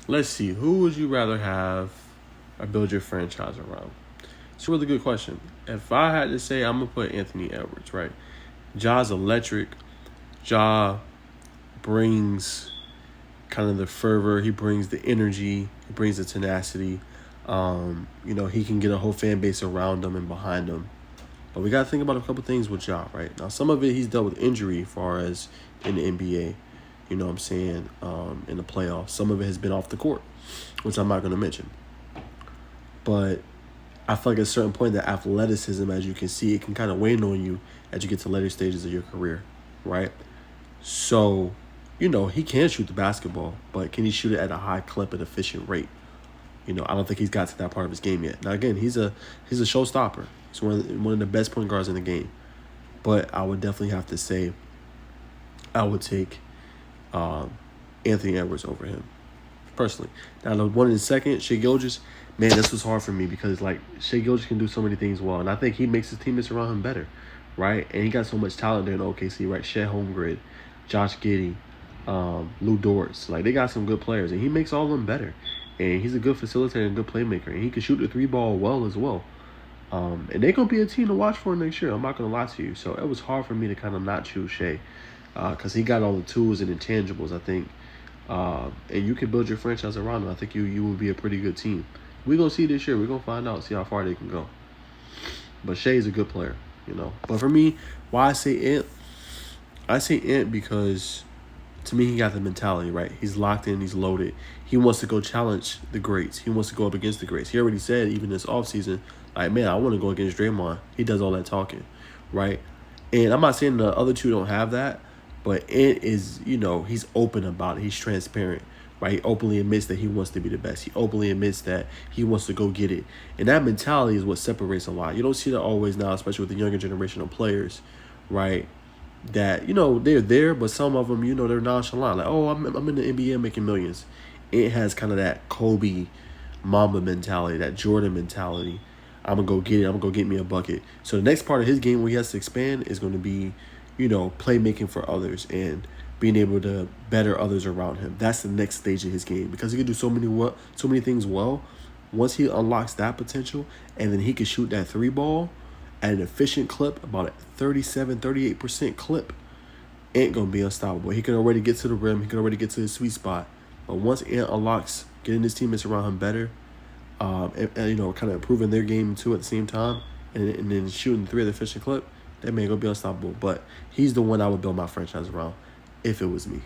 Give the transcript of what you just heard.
let's see. Who would you rather have or build your franchise around? It's a really good question. If I had to say, I'm gonna put Anthony Edwards. Right, Ja's electric. Ja brings kind of the fervor. He brings the energy. He brings the tenacity. He can get a whole fan base around him and behind him. But we got to think about a couple things with Ja, right? Now, some of it he's dealt with injury as far as in the NBA, you know what I'm saying, in the playoffs. Some of it has been off the court, which I'm not going to mention. But I feel like at a certain point, that athleticism, as you can see, it can kind of wane on you as you get to later stages of your career, right? So, he can shoot the basketball, but can he shoot it at a high clip and efficient rate? I don't think he's got to that part of his game yet. Now, again, he's a showstopper. He's one of the best point guards in the game. But I would definitely have to say I would take Anthony Edwards over him, personally. Now, the one in the second, Shai Gilgeous, man, this was hard for me because, Shai Gilgeous can do so many things well. And I think he makes his teammates around him better, right? And he got so much talent there in OKC, right? Chet Holmgren, Josh Giddey, Lou Dortz. They got some good players. And he makes all of them better. And he's a good facilitator and good playmaker. And he can shoot the three ball well as well. And they're going to be a team to watch for next year. I'm not going to lie to you. So it was hard for me to kind of not choose Shai. Because he got all the tools and intangibles, I think. And you can build your franchise around him. I think you will be a pretty good team. We're going to see this year. We're going to find out, see how far they can go. But Shai is a good player, But for me, why I say Ant? I say Ant because, to me, he got the mentality, right? He's locked in. He's loaded. He wants to go challenge the greats. He wants to go up against the greats. He already said, even this offseason, man, I want to go against Draymond. He does all that talking, right? And I'm not saying the other two don't have that, but Ant is, he's open about it. He's transparent, right? He openly admits that he wants to be the best. He openly admits that he wants to go get it. And that mentality is what separates a lot. You don't see that always now, especially with the younger generation of players, right? That, they're there, but some of them, they're nonchalant. I'm in the NBA making millions. It has kind of that Kobe Mamba mentality, that Jordan mentality. I'm going to go get it. I'm going to go get me a bucket. So the next part of his game where he has to expand is going to be, playmaking for others and being able to better others around him. That's the next stage of his game because he can do so many things well. Once he unlocks that potential and then he can shoot that three ball at an efficient clip, about a 37-38% clip, Ant going to be unstoppable. He can already get to the rim. He can already get to his sweet spot. But once Ant unlocks getting his teammates around him better, and kind of improving their game too at the same time, and then shooting three at the efficient clip, that man going to be unstoppable. But he's the one I would build my franchise around if it was me.